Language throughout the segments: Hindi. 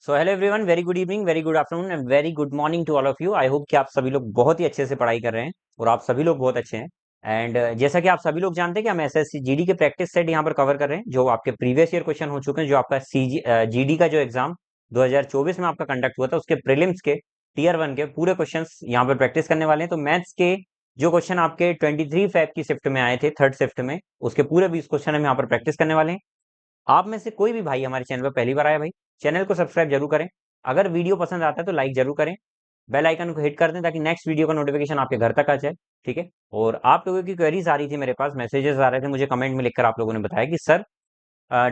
So hello everyone, very good evening, very good afternoon and very good morning to all of you. I hope कि आप सभी लोग बहुत ही अच्छे से पढ़ाई कर रहे हैं और आप सभी लोग बहुत अच्छे हैं। एंड जैसा कि आप सभी लोग जानते हैं कि हम एसएससी जीडी के प्रैक्टिस सेट यहाँ पर कवर कर रहे हैं, जो आपके प्रीवियस ईयर क्वेश्चन हो चुके हैं। जो आपका जीडी का जो एग्जाम 2024 में आपका कंडक्ट हुआ था, उसके प्रीलिम्स के टीयर 1 के पूरे क्वेश्चंस यहाँ पर प्रैक्टिस करने वाले हैं। तो मैथ्स के जो क्वेश्चन आपके 23 फेब की शिफ्ट में आए थे, थर्ड शिफ्ट में, उसके पूरे 20 क्वेश्चन हम यहाँ पर प्रैक्टिस करने वाले हैं। आप में से कोई भी भाई हमारे चैनल पर पहली बार आया भाई, चैनल को सब्सक्राइब जरूर करें। अगर वीडियो पसंद आता है तो लाइक जरूर करें, बेल आइकन को हिट कर दें ताकि नेक्स्ट वीडियो का नोटिफिकेशन आपके घर तक आ जाए। ठीक है। और आप लोगों की क्वेरीज आ रही थी, मेरे पास मैसेजेस आ रहे थे, मुझे कमेंट में लिखकर आप लोगों ने बताया कि सर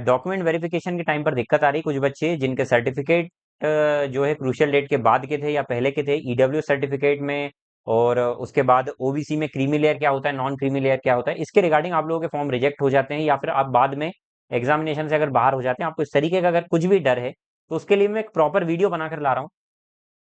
डॉक्यूमेंट वेरिफिकेशन के टाइम पर दिक्कत आ रही। कुछ बच्चे जिनके सर्टिफिकेट जो है क्रूशियल डेट के बाद के थे या पहले के थे, ईडब्ल्यू सर्टिफिकेट में, और उसके बाद ओबीसी में क्रीमी लेयर क्या होता है, नॉन क्रीमी लेयर क्या होता है, इसके रिगार्डिंग आप लोगों के फॉर्म रिजेक्ट हो जाते हैं या फिर आप बाद में एग्जामिनेशन से अगर बाहर हो जाते हैं, आपको इस तरीके का अगर कुछ भी डर है, तो उसके लिए मैं एक प्रॉपर वीडियो बनाकर ला रहा हूँ।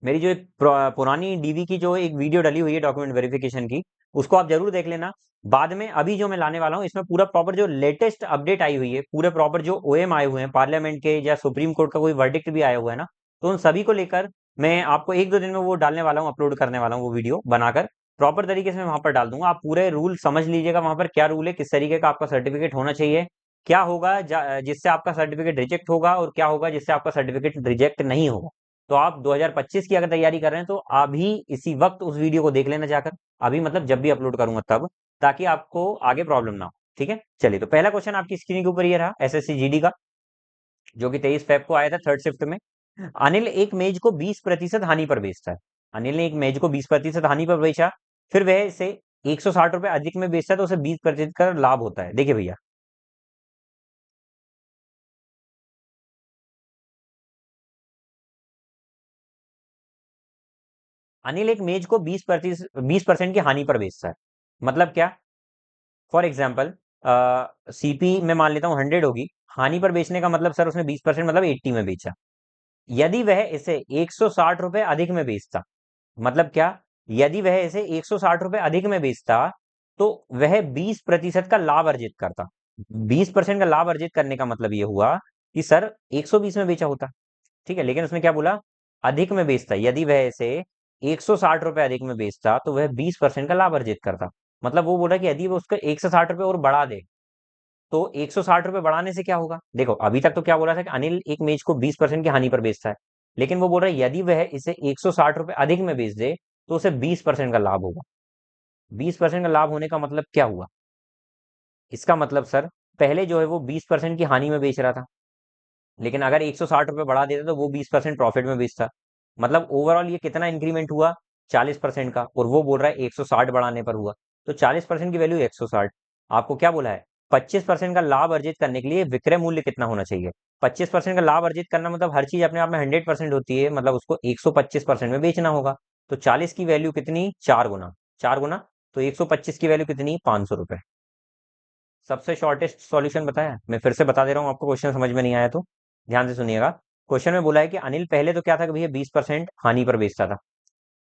मेरी जो एक पुरानी डीवी की जो एक वीडियो डली हुई है डॉक्यूमेंट वेरिफिकेशन की, उसको आप जरूर देख लेना। बाद में अभी जो मैं लाने वाला हूँ, इसमें पूरा प्रॉपर जो लेटेस्ट अपडेट आई हुई है, पूरे प्रॉपर जो ओएम आए हुए हैं पार्लियामेंट के या सुप्रीम कोर्ट का कोई वर्डिक्ट भी आया हुआ है ना, तो उन सभी को लेकर मैं आपको एक दो दिन में वो डालने वाला हूँ, अपलोड करने वाला हूँ, वो वीडियो बनाकर प्रॉपर तरीके से मैं वहां पर डाल दूंगा। आप पूरे रूल समझ लीजिएगा, वहां पर क्या रूल है, किस तरीके का आपका सर्टिफिकेट होना चाहिए, क्या होगा जिससे आपका सर्टिफिकेट रिजेक्ट होगा, और क्या होगा जिससे आपका सर्टिफिकेट रिजेक्ट नहीं होगा। तो आप 2025 की अगर तैयारी कर रहे हैं तो अभी इसी वक्त उस वीडियो को देख लेना जाकर, अभी मतलब जब भी अपलोड करूंगा तब, ताकि आपको आगे प्रॉब्लम ना हो। ठीक है। चलिए, तो पहला क्वेश्चन आपकी स्क्रीन के ऊपर ये रहा, एसएससी जीडी का, जो कि 23 फेब को आया था, थर्ड शिफ्ट में। अनिल एक मेज को 20% हानि पर बेचता है। अनिल ने एक मेज को 20% हानि पर बेचा, फिर वह इसे 160 रुपए अधिक में बेचता है, तो उसे 20% का लाभ होता है। देखिए भैया, अनिल एक मेज को 20% की हानि पर बेचता है, मतलब क्या? फॉर एग्जाम्पल, सीपी में मान लेता हूँ 100 होगी, हानि पर बेचने का मतलब सर उसने 20% मतलब 80 में बेचा। यदि वह इसे 160 रुपए अधिक में बेचता, मतलब क्या? यदि वह इसे 160 रुपए अधिक में बेचता, तो वह 20% का लाभ अर्जित करता। 20% का लाभ अर्जित करने का मतलब यह हुआ कि सर 120 में बेचा होता। ठीक है, लेकिन उसने क्या बोला? अधिक में बेचता। यदि वह इसे 160 रुपए अधिक में बेचता तो वह 20% का लाभ अर्जित करता। मतलब वो बोला कि यदि वो उसको 160 रुपए और बढ़ा दे, तो 160 रुपए बढ़ाने से क्या होगा? देखो, अभी तक तो क्या बोला था कि अनिल एक मेज को 20% की हानि पर बेचता है, लेकिन वो बोल रहा है यदि वह इसे 160 रुपए अधिक में बेच दे तो उसे 20% का लाभ होगा। 20% का लाभ होने का मतलब क्या हुआ? इसका मतलब सर, पहले जो है वो 20% की हानि में बेच रहा था, लेकिन अगर 160 रुपए बढ़ा देता तो वो 20% प्रॉफिट में बेचता। मतलब ओवरऑल ये कितना इंक्रीमेंट हुआ? 40% का, और वो बोल रहा है 160 बढ़ाने पर हुआ। तो 40% की वैल्यू 160। आपको क्या बोला है? 25% का लाभ अर्जित करने के लिए विक्रय मूल्य कितना होना चाहिए? 25% का लाभ अर्जित करना मतलब हर चीज अपने आप में 100% होती है, मतलब उसको 125% में बेचना होगा। तो 40 की वैल्यू कितनी? 4 गुना। 4 गुना, तो 125 की वैल्यू कितनी? 500 रुपए। सबसे शॉर्टेस्ट सॉल्यूशन बताया, मैं फिर से बता दे रहा हूँ आपको, क्वेश्चन समझ में नहीं आया तो ध्यान से सुनिएगा। क्वेश्चन में बोला है कि अनिल पहले तो क्या था कि भैया 20% हानि पर बेचता था,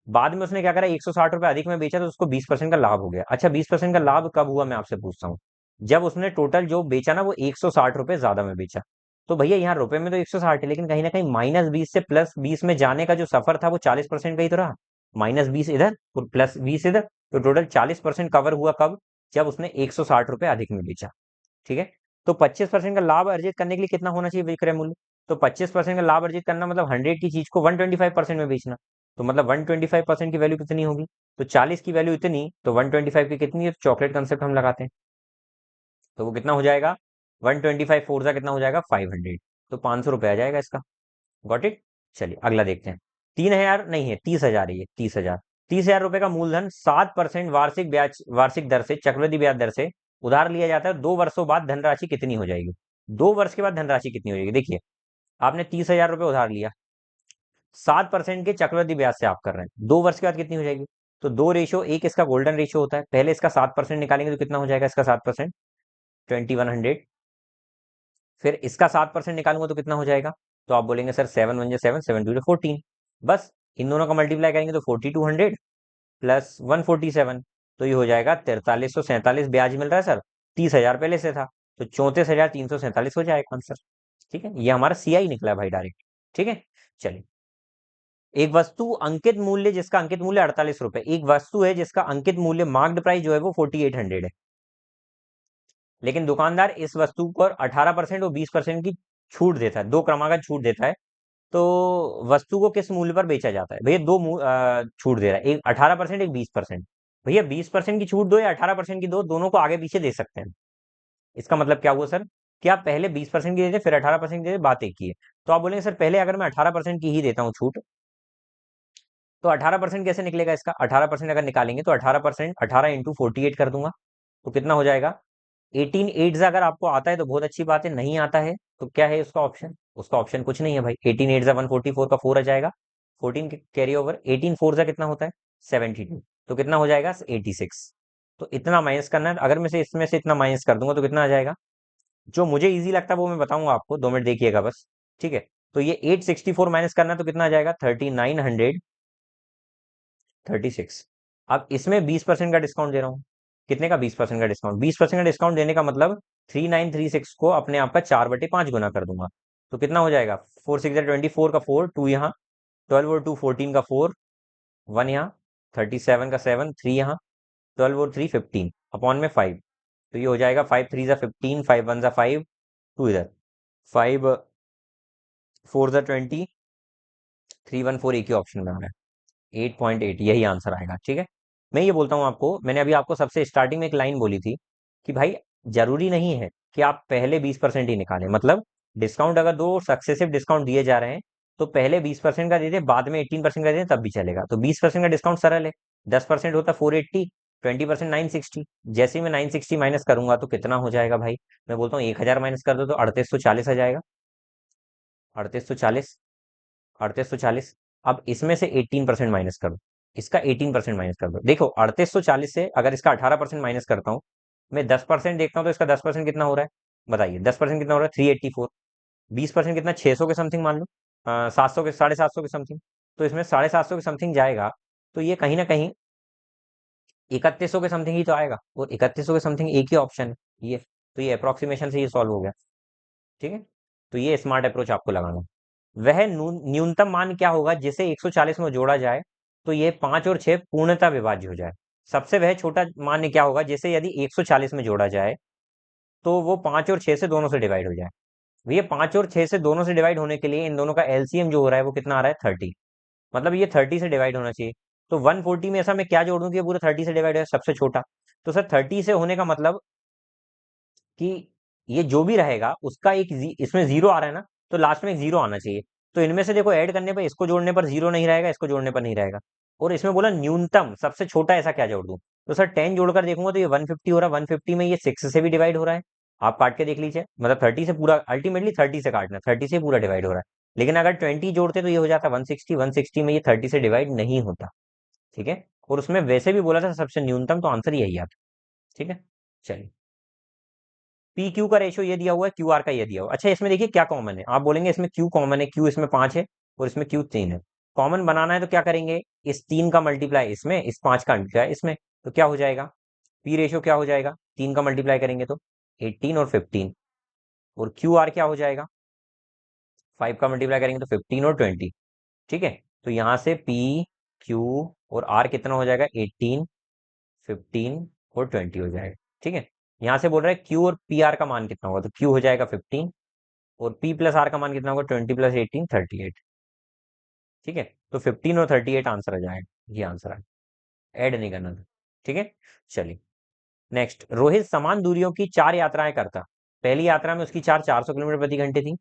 बाद में उसने क्या करा? 160 रुपए अधिक में बेचा तो उसको 20% का लाभ हो गया। अच्छा, 20% का लाभ कब हुआ, मैं आपसे पूछता हूँ? जब उसने टोटल जो बेचा ना वो 160 रुपए ज्यादा में बेचा। तो भैया यहाँ रुपए में तो 160 है, लेकिन कहीं ना कहीं -20 से +20 में जाने का जो सफर था वो 40% का ही तो रहा। -20 इधर और +20 इधर, तो टोटल 40% कवर हुआ कब? जब उसने 160 रुपए अधिक में बेचा। ठीक है। तो 25% का लाभ अर्जित करने के लिए कितना होना चाहिए विक्रय मूल्य? तो 25% का लाभ अर्जित करना मतलब 100 की चीज को 125% में बेचना। तो मतलब 125% की वैल्यू कितनी होगी? तो 40 की वैल्यू इतनी, तो 125 की कितनी है? तो चॉकलेट कंसेप्ट हम लगाते हैं, तो वो कितना हो जाएगा? 125 फोर जा कितना हो जाएगा? 500। तो 500 रुपये आ जाएगा इसका। Got it. चलिए अगला देखते हैं। 3,000 नहीं है, 30,000 है ये, 30,000। 30,000 रुपए का मूलधन 7% वार्षिक ब्याज, वार्षिक दर से, चक्रवृद्धि ब्याज दर से उधार लिया जाता है। 2 वर्षों बाद धनराशि कितनी हो जाएगी? 2 वर्ष के बाद धनराशि कितनी हो जाएगी? देखिए, आपने 30,000 रुपए उधार लिया, 7% के चक्रवृद्धि ब्याज से आप कर रहे हैं, 2 वर्ष के बाद कितनी हो जाएगी? तो 2:1, इसका गोल्डन रेशियो होता है। पहले इसका 7% निकालेंगे तो कितना हो जाएगा? इसका 7%, 2100। फिर इसका 7% निकालूंगा तो कितना हो जाएगा? तो आप बोलेंगे सर 7 1 7, 7 2 14। बस इन दोनों का मल्टीप्लाई करेंगे तो 4200 प्लस 147, तो ये हो जाएगा 4347 ब्याज मिल रहा है सर। 30,000 पहले से था, तो 34,347 हो जाएगा आंसर। ठीक है, ये हमारा सीआई निकला भाई डायरेक्ट। ठीक है। चलिए, एक वस्तु अंकित मूल्य जिसका अंकित मूल्य 48 रुपए, एक वस्तु है जिसका अंकित मूल्य मार्क्ड प्राइस जो है वो 4800 है, लेकिन दुकानदार इस वस्तु पर 18% और 20% की छूट देता है, दो क्रमागत छूट देता है। तो वस्तु को किस मूल्य पर बेचा जाता है? भैया दो छूट दे रहा है, एक 18%, एक 20%। भैया 20% की छूट दो या 18% की दो, दोनों को आगे पीछे दे सकते हैं। इसका मतलब क्या हुआ सर? कि आप पहले 20% की देते फिर 18% की देते, बात एक ही है। तो आप बोलेंगे सर पहले अगर मैं 18% की ही देता हूँ छूट, तो 18% कैसे निकलेगा इसका? 18% अगर निकालेंगे तो 18%, 18 इंटू 48 कर दूंगा, तो कितना हो जाएगा? 18 8 अगर आपको आता है तो बहुत अच्छी बात है, नहीं आता है तो क्या है उसका ऑप्शन? उसका ऑप्शन कुछ नहीं है भाई। 18 8 144 का 4 आ जाएगा, 14 कैरी ओवर, 18 4 कितना होता है? 72, तो कितना हो जाएगा? 86। तो इतना माइनस करना है, अगर मैं से इसमें से इतना माइनस कर दूंगा तो कितना आ जाएगा? जो मुझे इजी लगता है वो मैं बताऊंगा आपको, 2 मिनट देखिएगा बस। ठीक है, तो ये 864 माइनस करना है तो कितना आ जाएगा? 3936। अब इसमें 20% का डिस्काउंट दे रहा हूँ। कितने का? 20% का डिस्काउंट। 20% का डिस्काउंट देने का मतलब 3936 को अपने आप का 4/5 गुना कर दूंगा, तो कितना हो जाएगा? 4 6 24 का 4, 2 यहाँ, 12 और 2 14 का 4, 1 यहाँ, 37 का 7, 3 यहाँ, 12 और 3 15 अपॉन में 5। तो ये हो जाएगा 5 3 15, 5 1 5, 2 इधर, 5 4 20, 3 1 4 एक ही ऑप्शन में आ रहा है, 8.8 यही आंसर आएगा। ठीक है, मैं ये बोलता हूँ आपको, मैंने अभी आपको सबसे स्टार्टिंग में एक लाइन बोली थी कि भाई जरूरी नहीं है कि आप पहले 20% ही निकालें, मतलब डिस्काउंट अगर दो सक्सेसिव डिस्काउंट दिए जा रहे हैं तो पहले 20% का दे दें, बाद में 18% का दे दें, तब भी चलेगा। तो 20% का डिस्काउंट सरल है, 10% होता 480, 20% 960। जैसे ही मैं 960 माइनस करूंगा तो कितना हो जाएगा भाई? मैं बोलता हूँ 1000 माइनस कर दो तो 3840 आ जाएगा, 3840, 3840। अब इसमें से 18% माइनस कर दो, इसका 18% माइनस कर दो। देखो 3840 से अगर इसका 18% माइनस करता हूँ, मैं 10% देखता हूँ तो इसका 10% कितना हो रहा है? बताइए 10% कितना हो रहा है? 384। 20% कितना? 600 के समथिंग मान लो, 700 के, 750 के समथिंग। तो इसमें 750 के समथिंग जाएगा, तो ये कहीं ना कहीं 3100 के समथिंग ही तो आएगा, और 3100 के समथिंग एक ही ऑप्शन है ये। तो ये अप्रोक्सीमेशन से ये सॉल्व हो गया। ठीक है, तो ये स्मार्ट अप्रोच आपको लगाना। वह न्यूनतम मान क्या होगा जिसे 140 में जोड़ा जाए तो ये 5 और 6 पूर्णतः विभाज्य हो जाए? सबसे वह छोटा मान क्या होगा जिसे यदि 140 में जोड़ा जाए तो वो 5 और 6 से दोनों से डिवाइड हो जाए? ये 5 और 6 से दोनों से डिवाइड होने के लिए इन दोनों का एलसीएम जो हो रहा है वो कितना आ रहा है? 30। मतलब ये 30 से डिवाइड होना चाहिए। तो 140 में ऐसा मैं क्या जोड़ दूं कि ये पूरा 30 से डिवाइड है? सबसे छोटा। तो सर 30 से होने का मतलब कि ये जो भी रहेगा उसका एक इसमें जीरो आ रहा है ना, तो लास्ट में एक जीरो आना चाहिए। तो इनमें से देखो ऐड करने पर, इसको जोड़ने पर जीरो नहीं रहेगा, इसको जोड़ने पर नहीं रहेगा। और इसमें बोला न्यूनतम सबसे छोटा, ऐसा क्या जोड़ दूं? तो सर 10 जोड़कर देखूंगा तो ये 150 हो रहा है, 150 में ये 6 से भी डिवाइड हो रहा है। आप काट के देख लीजिए, मतलब 30 से पूरा, अल्टीमेटली 30 से काटना, 30 से पूरा डिवाइड हो रहा है। लेकिन अगर 20 जोड़ते तो ये हो जाता 160, 160 में ये 30 से डिवाइड नहीं होता। ठीक है, और उसमें वैसे भी बोला था सबसे न्यूनतम, तो आंसर यही आता। ठीक है, चलिए। पी क्यू का रेशियो ये दिया हुआ है, क्यू आर का ये दिया हुआ है। अच्छा इसमें देखिए क्या कॉमन है, आप बोलेंगे इसमें क्यू कॉमन है, क्यू इसमें 5 है और इसमें क्यू 3 है। कॉमन बनाना है तो क्या करेंगे? इस 3 का मल्टीप्लाई इसमें, इस 5 का मल्टीप्लाई इसमें, तो क्या हो जाएगा? पी रेशियो क्या हो जाएगा? 3 का मल्टीप्लाई करेंगे तो 18 और 15। और क्यू आर क्या हो जाएगा? 5 का मल्टीप्लाई करेंगे तो 15 और 20। ठीक है, तो यहाँ से पी क्यू और आर कितना हो जाएगा? 18, 15 और 20 हो जाएगा। ठीक है, यहाँ से बोल रहा है क्यू और पी आर का मान कितना होगा, तो क्यू हो जाएगा 15 और पी प्लस आर का मान कितना होगा? 20 प्लस 18, 38। ठीक है, तो 15 और 38 आंसर आ जाएगा, ये आंसर है, ऐड नहीं करना था। ठीक है, चलिए नेक्स्ट। रोहित समान दूरियों की 4 यात्राएं करता। पहली यात्रा में उसकी चार 400 किलोमीटर प्रति घंटे थी।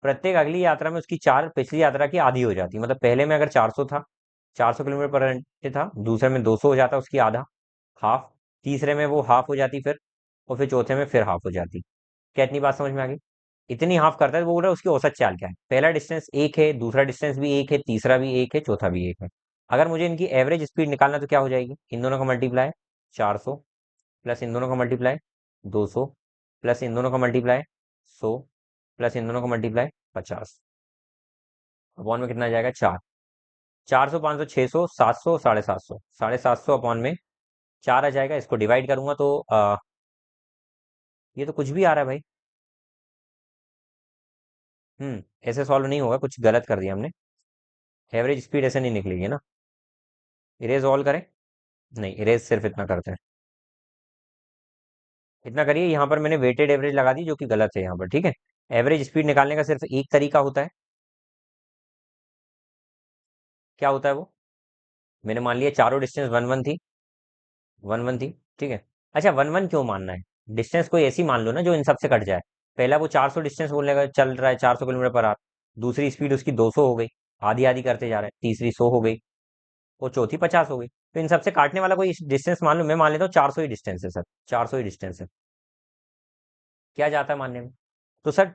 प्रत्येक अगली यात्रा में उसकी चार पिछली यात्रा की आधी हो जाती, मतलब पहले में अगर 400 था, 400 किलोमीटर पर घंटे था, दूसरे में 200 हो जाता उसकी आधा, हाफ, तीसरे में वो हाफ हो जाती फिर, और फिर चौथे में फिर हाफ हो जाती। क्या इतनी बात समझ में आ गई? इतनी हाफ करता है तो वो बोल रहा है उसकी औसत चाल क्या है। पहला डिस्टेंस एक है, दूसरा डिस्टेंस भी एक है, तीसरा भी एक है, चौथा भी एक है। अगर मुझे इनकी एवरेज स्पीड निकालना तो क्या हो जाएगी? इन दोनों का मल्टीप्लाई 400 प्लस इन दोनों का मल्टीप्लाई 200 प्लस इन दोनों का मल्टीप्लाई 100 प्लस इन दोनों का मल्टीप्लाई 50। अपॉन में कितना आ जाएगा? 4। 400, 500, 600, 700, 750, 750 अपॉन में 4 आ जाएगा। इसको डिवाइड करूंगा तो ये तो कुछ भी आ रहा है भाई। ऐसे सॉल्व नहीं होगा, कुछ गलत कर दिया हमने। एवरेज स्पीड ऐसे नहीं निकलेगी ना। इरेज ऑल करें? नहीं, इरेज सिर्फ इतना करते हैं। इतना करिए, यहाँ पर मैंने वेटेड एवरेज लगा दी जो कि गलत है यहाँ पर, ठीक है। एवरेज स्पीड निकालने का सिर्फ एक तरीका होता है। क्या होता है वो? मैंने मान लिया चारों डिस्टेंस वन वन थी, वन वन थी, ठीक है। अच्छा, वन वन क्यों मानना है? डिस्टेंस कोई ऐसी मान लो ना जो इन सबसे कट जाए। पहला वो 400 डिस्टेंस बोलने का चल रहा है, 400 किलोमीटर पर आवर। दूसरी स्पीड उसकी 200 हो गई, आधी आधी करते जा रहे हैं। तीसरी 100 हो गई, और चौथी 50 हो गई। तो इन सबसे काटने वाला कोई डिस्टेंस मान लो, मैं मान लेता हूँ 400 ही डिस्टेंस है सर, 400 ही डिस्टेंस है। क्या जाता है मानने में? तो सर,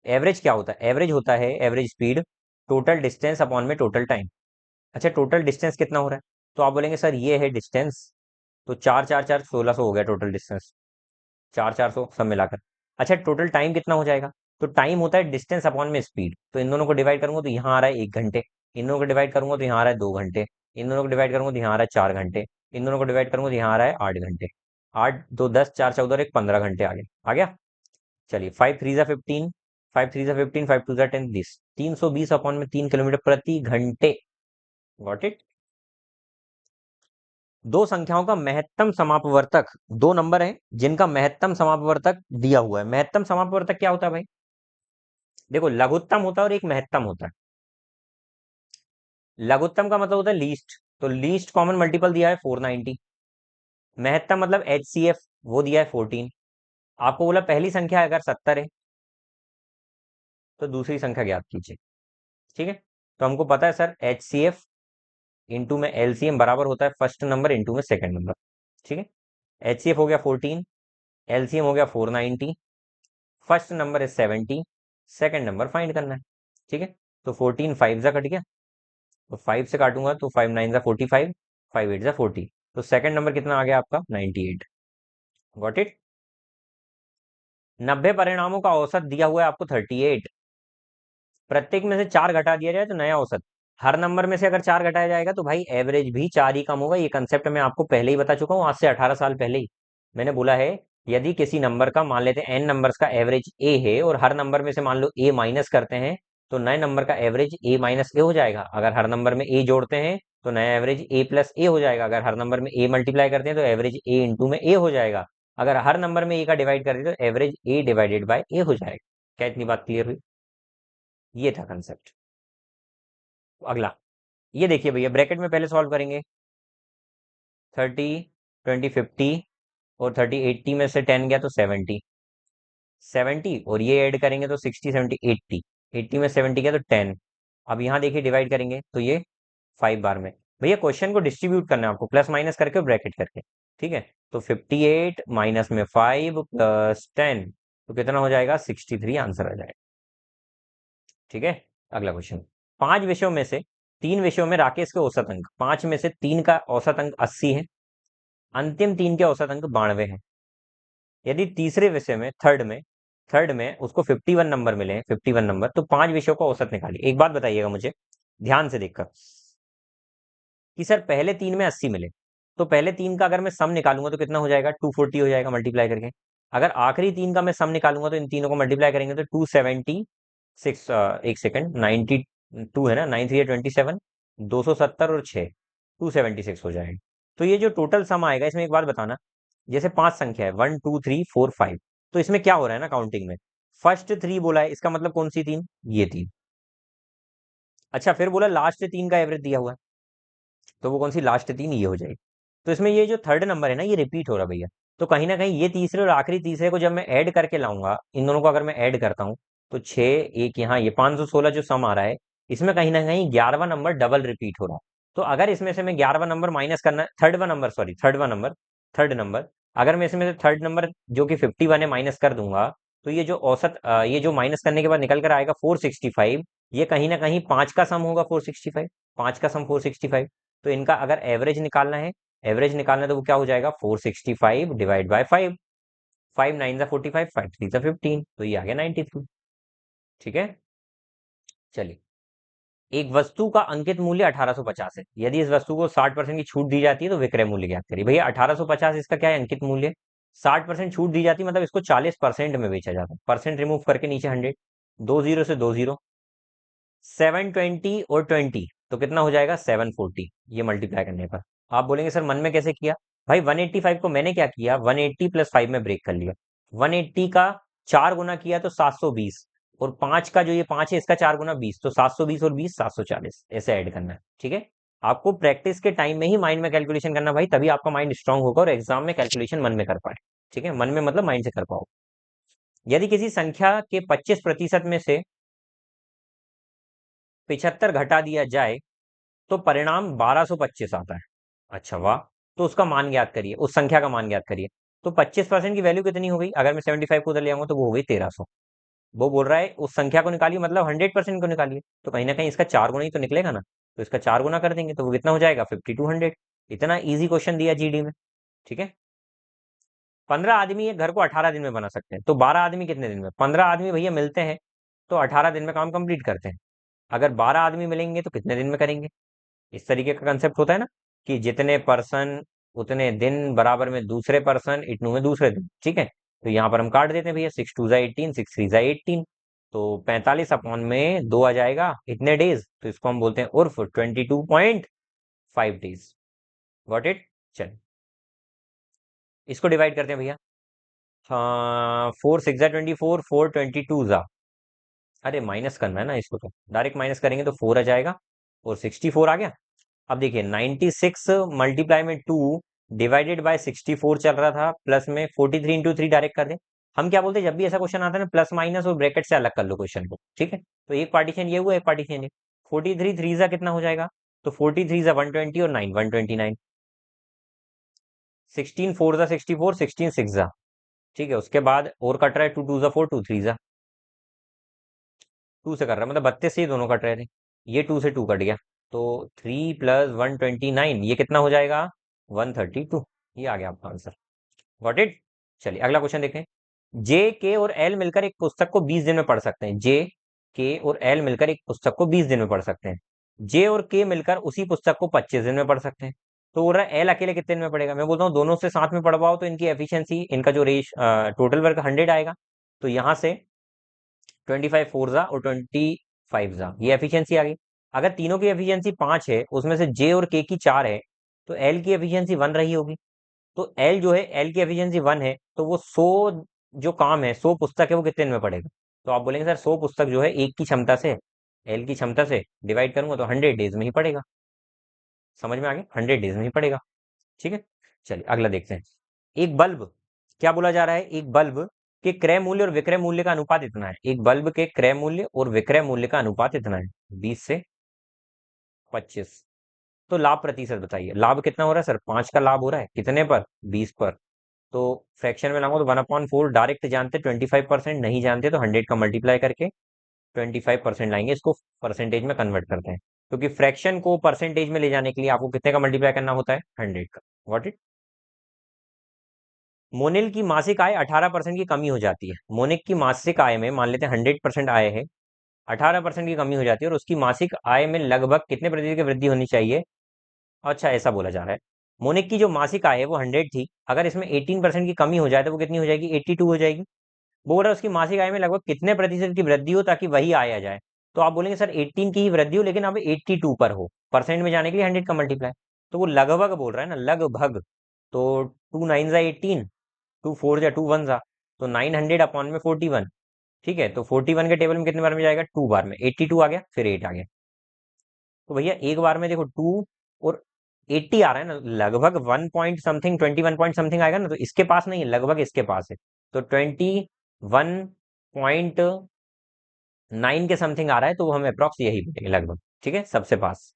एवरेज क्या होता है? एवरेज होता है average speed total distance upon में टोटल टाइम। अच्छा, टोटल डिस्टेंस कितना हो रहा है? तो आप बोलेंगे सर ये है डिस्टेंस, तो चार चार चार 1600 हो गया टोटल डिस्टेंस, चार 400 सब मिलाकर। अच्छा, टोटल टाइम कितना हो जाएगा? तो टाइम होता है डिस्टेंस अपॉन में स्पीड। तो इन दोनों को डिवाइड करूंगा तो यहाँ आ रहा है 1 घंटे, इन दोनों को डिवाइड करूंगा तो यहाँ आ रहा है 2 घंटे, इन दोनों को डिवाइड करूंगा तो यहाँ आ रहा है 4 घंटे, इन दोनों को डिवाइड करूंगा तो यहाँ आ रहा है 8 घंटे। 8 2 10, 4 14 और 1 15 घंटे आ गया। चलिए, 5 3 जा 15, 5 3 जा 15, 5 2 जा 10, 320 अपॉन में 3 किलोमीटर प्रति घंटे। Got it? दो संख्याओं का महत्तम समापवर्तक, दो नंबर है जिनका महत्तम समापवर्तक दिया हुआ है। महत्तम समापवर्तक क्या होता है भाई? देखो, लघुत्तम होता है और एक महत्तम होता है। लघुत्तम का मतलब होता है लीस्ट, तो लीस्ट कॉमन मल्टीपल दिया है 490। महत्तम मतलब HCF, वो दिया है 14। आपको बोला पहली संख्या अगर 70 है तो दूसरी संख्या ज्ञात कीजिए, ठीक है। तो हमको पता है सर, HCF इंटू में LCM बराबर होता है फर्स्ट नंबर इंटू में सेकंड नंबर, ठीक है। HCF हो गया 14, LCM हो गया 490, फर्स्ट नंबर है 70, सेकंड नंबर फाइंड करना है, ठीक है। तो 14 5 जा कट गया, तो 5 से काटूंगा तो 5 9 जा 45, 5 8 जा 40। तो सेकंड नंबर कितना आ गया आपका? 98। Got it? 90 परिणामों का औसत दिया हुआ है आपको 38। प्रत्येक में से 4 घटा दिया जाए तो नया औसत। हर नंबर में से अगर 4 घटाया जाएगा तो भाई एवरेज भी 4 ही कम होगा। ये कंसेप्ट मैं आपको पहले ही बता चुका हूँ, आज से 18 साल पहले ही मैंने बोला है। यदि किसी नंबर का, मान लेते हैं n नंबर्स का एवरेज a है, और हर नंबर में से मान लो a माइनस करते हैं, तो नए नंबर का एवरेज a माइनस ए हो जाएगा। अगर हर नंबर में a जोड़ते हैं तो नया एवरेज a प्लस ए हो जाएगा। अगर हर नंबर में a मल्टीप्लाई करते हैं तो एवरेज a इंटू में a हो जाएगा। अगर हर नंबर में a का डिवाइड करते हैं तो average a divided by a हो जाएगा। क्या इतनी बात क्लियर हुई? ये था कंसेप्ट। अगला, ये देखिए भैया, ब्रैकेट में पहले सॉल्व करेंगे। 30 20 50, और 30 80 में से 10 गया तो 70, 70 और ये ऐड करेंगे तो 60 70 80, 80 में 70 गया तो 10। अब यहाँ देखिए डिवाइड करेंगे तो ये 5 बार में। भैया क्वेश्चन को डिस्ट्रीब्यूट करना है आपको, प्लस माइनस करके और ब्रैकेट करके, ठीक है। तो 58 माइनस में 5 प्लस 10, तो कितना हो जाएगा? 63 आंसर आ जाएगा, ठीक है। अगला क्वेश्चन, 5 विषयों में से 3 विषयों में राकेश के औसत अंक, 5 में से 3 का औसत अंक 80 है, अंतिम 3 के औसत अंक 92 है। यदि तीसरे विषय में, थर्ड में उसको 51 नंबर मिले हैं, 51 नंबर, तो 5 विषयों का औसत निकालिए। एक बात बताइएगा मुझे ध्यान से देखकर, कि सर पहले 3 में 80 मिले, तो पहले 3 का अगर मैं सम निकालूंगा तो कितना हो जाएगा? 240 हो जाएगा मल्टीप्लाई करके। अगर आखिरी 3 का मैं सम निकालूंगा तो इन तीनों को मल्टीप्लाई करेंगे तो 276, एक सेकंड, 92 है ना, 9 3 27, 270 और 6, 276 हो जाएगा। तो ये जो टोटल सम आएगा, इसमें एक बात बताना, जैसे 5 संख्या है 1 2 3 4 5, तो इसमें क्या हो रहा है ना काउंटिंग में, फर्स्ट 3 बोला है, इसका मतलब कौन सी 3? ये 3। अच्छा, फिर बोला लास्ट 3 का एवरेज दिया हुआ है, तो वो कौन सी लास्ट 3? ये हो जाएगी। तो इसमें ये जो थर्ड नंबर है ना, ये रिपीट हो रहा है भैया। तो कहीं ना कहीं ये तीसरे और आखिरी तीसरे को जब मैं ऐड करके लाऊंगा, इन दोनों को अगर मैं ऐड करता हूँ, तो 6 एक यहाँ, ये 516 जो सम आ रहा है, इसमें कहीं ना कहीं 11वां नंबर डबल रिपीट हो रहा है। तो अगर इसमें से मैं 11वां नंबर माइनस करना, थर्डवां नंबर, सॉरी थर्डवां नंबर, थर्ड नंबर, अगर मैं इसमें से थर्ड नंबर जो कि 51 है माइनस कर दूंगा, तो ये जो औसत, ये जो माइनस करने के बाद निकल कर आएगा 465, ये कहीं ना कहीं 5 का सम होगा 465, 5 का सम 465। तो इनका अगर एवरेज निकालना है, एवरेज निकालना है, तो वो क्या हो जाएगा? 465 डिवाइड बाय 5, 5 9 जा 45, 5 3 जा 15, तो ये आ गया 93, ठीक है। चलिए, एक वस्तु का अंकित मूल्य 1850 है, यदि इस वस्तु को 60% की छूट दी जाती है तो विक्रय मूल्य ज्ञात करिए। भैया 1850 इसका क्या है? अंकित मूल्य। 60% छूट दी जाती है मतलब इसको 40% में बेचा जाता है, परसेंट रिमूव करके नीचे 100, दो जीरो से दो जीरो, 720 और 20 तो कितना हो जाएगा 740, ये मल्टीप्लाई करने पर। आप बोलेंगे सर मन में कैसे किया? भाई 185 को मैंने क्या किया, 180 प्लस 5 में ब्रेक कर लिया। 180 का 4 गुना किया तो 720, और 5 का जो ये 5 है इसका 4 गुना 20, तो 720 और 20 740 ऐसे ऐड करना है। ठीक है, आपको प्रैक्टिस के टाइम में ही माइंड में कैलकुलेशन करना भाई, तभी आपका माइंड स्ट्रांग होगा और एग्जाम में कैलकुलेशन मन में कर पाए। ठीक है, मन में मतलब माइंड से कर पाओ। यदि किसी संख्या के 25% में से 75 घटा दिया जाए तो परिणाम 1225 आता है। अच्छा वाह, तो उसका मान ज्ञात करिए, उस संख्या का मान ज्ञात करिए। तो 25% की वैल्यू कितनी हो गई, अगर मैं 75 को उधर ले आऊंगा तो वो हो गई 1300। वो बोल रहा है उस संख्या को निकालिए, मतलब 100% को निकालिए, तो कहीं ना कहीं इसका 4 गुना ही तो निकलेगा ना, तो इसका 4 गुना कर देंगे तो वो कितना हो जाएगा 5200। इतना इजी क्वेश्चन दिया जीडी में। ठीक है, 15 आदमी एक घर को 18 दिन में बना सकते हैं, तो 12 आदमी कितने दिन में? 15 आदमी भैया मिलते हैं तो 18 दिन में काम कंप्लीट करते हैं। अगर 12 आदमी मिलेंगे तो कितने दिन में करेंगे? इस तरीके का कंसेप्ट होता है ना, कि जितने पर्सन उतने दिन बराबर में दूसरे पर्सन इटनू में दूसरे दिन। ठीक है, तो यहाँ पर हम काट देते हैं भैया, 6 2 जा 18, 6 3 जा 18, तो 45 अपॉन में 2 आ जाएगा इतने डेज, तो इसको हम बोलते हैं उर्फ 22.5 डेज। Got it? चल इसको डिवाइड करते हैं भैया। हाँ, 4 6 जा 24, 4 22 जा, अरे माइनस करना है ना इसको, तो डायरेक्ट माइनस करेंगे तो 4 आ जाएगा और 64 आ गया। अब देखिए 96 मल्टीप्लाई में 2 डिवाइडेड बाय 64 चल रहा था, प्लस में 43 इंटू 3 डायरेक्ट कर दें। हम क्या बोलते हैं जब भी ऐसा क्वेश्चन आता है ना, प्लस माइनस और ब्रैकेट से अलग कर लो क्वेश्चन को। ठीक है, तो एक पार्टीशन ये हुआ, एक पार्टीशन ये। 43 थ्री जा कितना हो जाएगा, तो 43 जा 120 और 9 129। 16 4 जा 64, 16 6 जा। ठीक है, उसके बाद और कट रहा है, 2 2 जा 4, 2 3 जा, 2 से कर रहा है मतलब 32 से ये दोनों कट रहे थे, ये 2 से 2 कट गया, तो 3 प्लस 129 ये कितना हो जाएगा 132। ये आ गया आपका आंसर। Got it? चलिए अगला क्वेश्चन देखें। जे के और एल मिलकर एक पुस्तक को 20 दिन में पढ़ सकते हैं। जे के और एल मिलकर एक पुस्तक को 20 दिन में पढ़ सकते हैं। जे और के मिलकर उसी पुस्तक को 25 दिन में पढ़ सकते हैं। तो बोल रहा है एल अकेले कितने दिन में पढ़ेगा? मैं बोलता हूँ दोनों से साथ में पढ़वाओ तो इनकी एफिशिएंसी, इनका जो टोटल वर्क 100 आएगा, तो यहाँ से 25 फोर जा और 25 जा, ये एफिशिएंसी आ गई। अगर तीनों की एफिशिएंसी 5 है, उसमें से जे और के की 4 है, तो एल की एफिशिएंसी 1 रही होगी। तो एल जो है, एल की एफिशिएंसी 1 है, तो वो 100 जो काम है, 100 पुस्तक है, वो कितने दिन में पढ़ेगा? तो आप बोलेंगे सर 100 पुस्तक जो है एक की क्षमता से, एल की क्षमता से डिवाइड करूंगा तो 100 डेज में ही पढ़ेगा। समझ में आ गया, 100 डेज में ही पढ़ेगा। ठीक है, चलिए अगला देखते हैं। एक बल्ब, क्या बोला जा रहा है, एक बल्ब के क्रय मूल्य और विक्रय मूल्य का अनुपात इतना है। एक बल्ब के क्रय मूल्य और विक्रय मूल्य का अनुपात इतना है, 20 से 25। तो लाभ प्रतिशत बताइए, लाभ कितना हो रहा है सर, 5 का लाभ हो रहा है, कितने पर, 20 पर। तो फ्रैक्शन में लाऊंगा तो 1/4 डायरेक्ट जानते, 25% नहीं जानते तो 100 का मल्टीप्लाई करके 25% लाएंगे, इसको परसेंटेज में कन्वर्ट करते हैं, क्योंकि फ्रैक्शन को परसेंटेज में ले जाने के लिए आपको कितने का मल्टीप्लाई करना होता है, 100 का। What it? मोनिल की मासिक आय 18% की कमी हो जाती है। मोनिक की मासिक आय में मान लेते हैं 100% आय है, 18% की कमी हो जाती है, और उसकी मासिक आय में लगभग कितने प्रतिशत की वृद्धि होनी चाहिए? अच्छा ऐसा बोला जा रहा है, मोनिक की जो मासिक आय है वो 100 थी, अगर इसमें 18% की कमी हो जाए तो वो कितनी हो जाएगी, 82 हो जाएगी। बोल रहा है उसकी मासिक आय में लगभग कितने प्रतिशत की वृद्धि हो ताकि वही आय आ जाए? तो आप बोलेंगे सर 18 की ही वृद्धि हो, लेकिन अब 82 पर हो, परसेंट में जाने के लिए 100 का मल्टीप्लाई, तो वो लगभग बोल रहा है ना, लगभग। तो 2 9 जा 18, 2 4 जा 2 1 जा, तो 900 अपॉन में 41। ठीक है, तो 41 के टेबल में कितने बार में जाएगा, 2 बार में, 82 आ गया, फिर 8 आ गया। तो भैया एक बार में देखो 2 और 80 आ रहा है ना, लगभग 1 पॉइंट समथिंग, 21 पॉइंट समथिंग आएगा ना, तो इसके पास नहीं है, लगभग इसके पास है। तो 21.9 के समथिंग आ रहा है, तो वो हमें अप्रॉक्स यही बोलेंगे, लगभग। ठीक है, सबसे पास।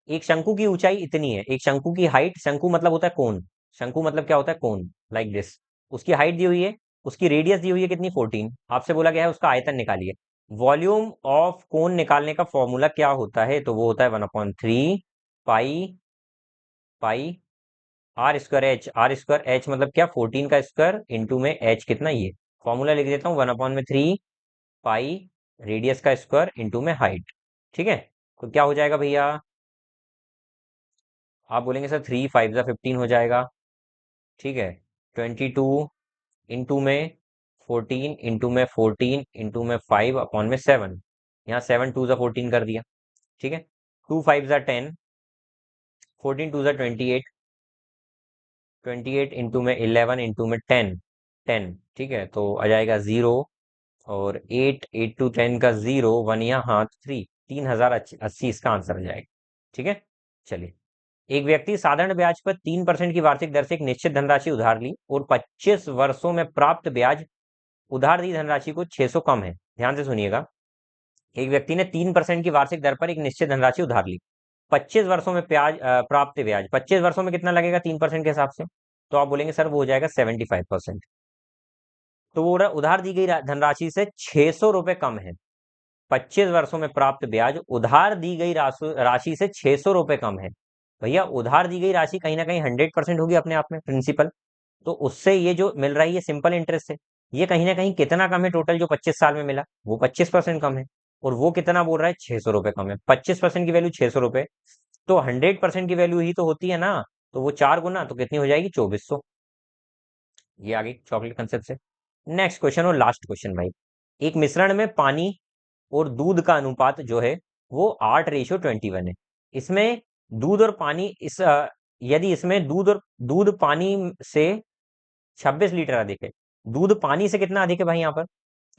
एक शंकु की ऊंचाई इतनी है, एक शंकु की हाइट, शंकु मतलब होता है कोन, शंकु मतलब क्या होता है, कोन, लाइक दिस। उसकी हाइट दी हुई है, उसकी रेडियस दी हुई है कितनी, 14। आपसे बोला गया है उसका आयतन निकालिए। वॉल्यूम ऑफ कोन निकालने का फॉर्मूला क्या होता है, तो वो होता है 1/3 pi, pi R square H. R square H मतलब क्या, 14 का स्क्वायर इंटू में एच कितना, ये फॉर्मूला लिख देता हूँ, 1/3 पाई रेडियस का स्क्वायर इंटू में हाइट। ठीक है, तो क्या हो जाएगा भैया, आप बोलेंगे सर 3 5 जा 15 हो जाएगा। ठीक है, 22 इंटू में 14 इंटू में 14 इंटू में 5 अपॉन में 7, यहाँ 7 2 ज़ा 14 कर दिया, ठीक है। 2 5 ज़ा 10, 14 2 ज़ा 28, 28 इंटू में 11 इंटू में 10, 10, ठीक है। तो आ जाएगा 0, और 8 8 टू 10 का 0, 1 यहाँ हाथ 3, 3080 इसका आंसर आ जाएगा, ठीक है। चलिए, एक व्यक्ति साधारण ब्याज पर 3% की वार्षिक दर से एक निश्चित धनराशि उधार ली और 25 वर्षों में प्राप्त ब्याज उधार दी धनराशि को 600 कम है। ध्यान से सुनिएगा, एक व्यक्ति ने 3% की वार्षिक दर पर एक निश्चित धनराशि उधार ली, 25 वर्षों में प्राप्त ब्याज, 25 वर्षों में कितना लगेगा 3% के हिसाब से, तो आप बोलेंगे सर वो हो जाएगा 75%। तो वो उधार दी गई धनराशि से 600 रुपए कम है। 25 वर्षों में प्राप्त ब्याज उधार दी गई राशि से 600 रुपए कम है। भैया उधार दी गई राशि कहीं ना कहीं 100% होगी अपने आप में प्रिंसिपल, तो उससे ये जो मिल रहा है ये सिंपल इंटरेस्ट है। ये कहीं ना कहीं कितना कम है, टोटल जो 25 साल में मिला वो 25% कम है, और वो कितना बोल रहा है 600 रुपए कम है। 25% की वैल्यू 600 रुपए, तो 100% की वैल्यू ही तो होती है ना, तो वो 4 गुना, तो कितनी हो जाएगी 2400। ये आ गई चॉकलेट कंसेप्ट से। नेक्स्ट क्वेश्चन और लास्ट क्वेश्चन भाई, एक मिश्रण में पानी और दूध का अनुपात जो है वो 8:21 है। इसमें दूध और पानी यदि इसमें दूध पानी से 26 लीटर अधिक है, दूध पानी से कितना अधिक है भाई यहाँ पर,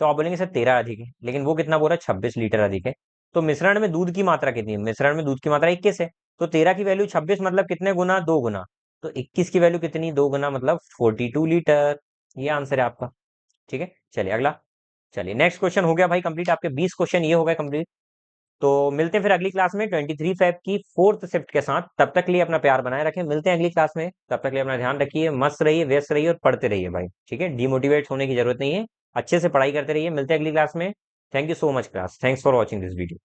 तो आप बोलेंगे सर 13 अधिक है, लेकिन वो कितना बोल रहा है 26 लीटर अधिक है। तो मिश्रण में दूध की मात्रा कितनी है, मिश्रण में दूध की मात्रा 21 है, तो 13 की वैल्यू 26 मतलब कितने गुना, 2 गुना, तो 21 की वैल्यू कितनी, 2 गुना मतलब 42 लीटर। ये आंसर है आपका, ठीक है। चलिए अगला, चलिए नेक्स्ट क्वेश्चन हो गया भाई कंप्लीट, आपके 20 क्वेश्चन ये हो गए कंप्लीट। तो मिलते हैं फिर अगली क्लास में 23 फेब की 4th शिफ्ट के साथ। तब तक के लिए अपना प्यार बनाए रखें, मिलते हैं अगली क्लास में, तब तक के लिए अपना ध्यान रखिए, मस्त रहिए, व्यस्त रहिए और पढ़ते रहिए भाई, ठीक है। डिमोटिवेट होने की जरूरत नहीं है, अच्छे से पढ़ाई करते रहिए। मिलते हैं अगली क्लास में। Thank you so much class, thanks for watching this video.